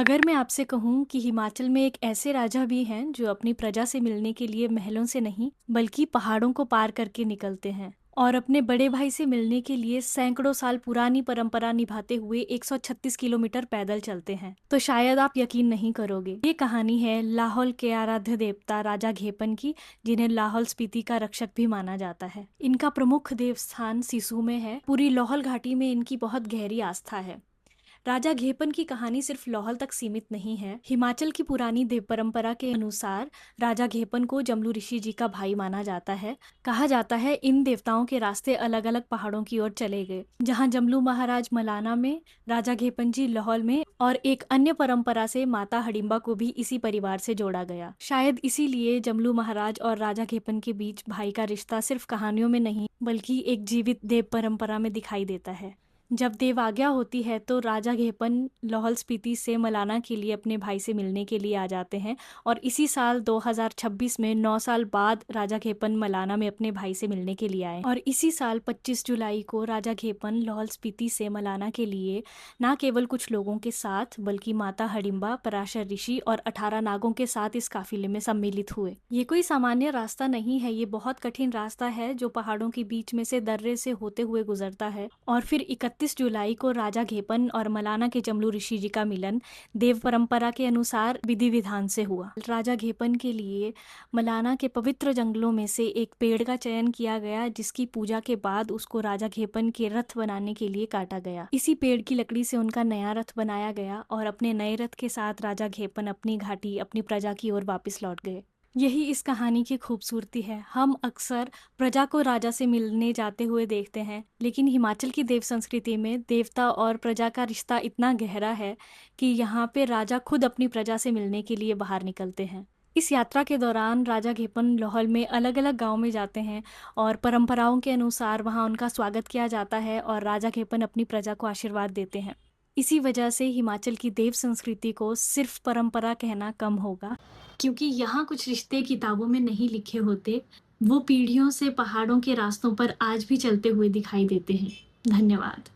अगर मैं आपसे कहूँ कि हिमाचल में एक ऐसे राजा भी हैं जो अपनी प्रजा से मिलने के लिए महलों से नहीं बल्कि पहाड़ों को पार करके निकलते हैं और अपने बड़े भाई से मिलने के लिए सैकड़ों साल पुरानी परंपरा निभाते हुए 136 किलोमीटर पैदल चलते हैं, तो शायद आप यकीन नहीं करोगे। ये कहानी है लाहौल के आराध्य देवता राजा घेपन की, जिन्हें लाहौल स्पीति का रक्षक भी माना जाता है। इनका प्रमुख देवस्थान सिसु में है। पूरी लाहौल घाटी में इनकी बहुत गहरी आस्था है। राजा घेपन की कहानी सिर्फ लाहौल तक सीमित नहीं है। हिमाचल की पुरानी देव परंपरा के अनुसार राजा घेपन को जमलू ऋषि जी का भाई माना जाता है। कहा जाता है इन देवताओं के रास्ते अलग अलग पहाड़ों की ओर चले गए, जहां जमलू महाराज मलाना में, राजा घेपन जी लाहौल में, और एक अन्य परंपरा से माता हडिम्बा को भी इसी परिवार से जोड़ा गया। शायद इसीलिए जमलू महाराज और राजा घेपन के बीच भाई का रिश्ता सिर्फ कहानियों में नहीं बल्कि एक जीवित देव परंपरा में दिखाई देता है। जब देव आज्ञा होती है तो राजा घेपन लाहौल स्पीति से मलाना के लिए अपने भाई से मिलने के लिए आ जाते हैं, और इसी साल 2026 में 9 साल बाद राजा घेपन मलाना में अपने भाई से मिलने के लिए आए। और इसी साल 25 जुलाई को राजा घेपन लाहौल स्पीति से मलाना के लिए न केवल कुछ लोगों के साथ बल्कि माता हडिम्बा, पराशर ऋषि और 18 नागों के साथ इस काफिले में सम्मिलित हुए। ये कोई सामान्य रास्ता नहीं है, ये बहुत कठिन रास्ता है जो पहाड़ों के बीच में से दर्रे से होते हुए गुजरता है। और फिर 31 जुलाई को राजा घेपन और मलाना के जमलू ऋषि जी का मिलन देव परंपरा के अनुसार विधि विधान से हुआ। राजा घेपन के लिए मलाना के पवित्र जंगलों में से एक पेड़ का चयन किया गया, जिसकी पूजा के बाद उसको राजा घेपन के रथ बनाने के लिए काटा गया। इसी पेड़ की लकड़ी से उनका नया रथ बनाया गया और अपने नए रथ के साथ राजा घेपन अपनी घाटी, अपनी प्रजा की ओर वापस लौट गए। यही इस कहानी की खूबसूरती है। हम अक्सर प्रजा को राजा से मिलने जाते हुए देखते हैं, लेकिन हिमाचल की देव संस्कृति में देवता और प्रजा का रिश्ता इतना गहरा है कि यहाँ पे राजा खुद अपनी प्रजा से मिलने के लिए बाहर निकलते हैं। इस यात्रा के दौरान राजा घेपन लाहौल में अलग अलग गांव में जाते हैं और परंपराओं के अनुसार वहाँ उनका स्वागत किया जाता है और राजा घेपन अपनी प्रजा को आशीर्वाद देते हैं। इसी वजह से हिमाचल की देव संस्कृति को सिर्फ परंपरा कहना कम होगा, क्योंकि यहाँ कुछ रिश्ते किताबों में नहीं लिखे होते, वो पीढ़ियों से पहाड़ों के रास्तों पर आज भी चलते हुए दिखाई देते हैं। धन्यवाद।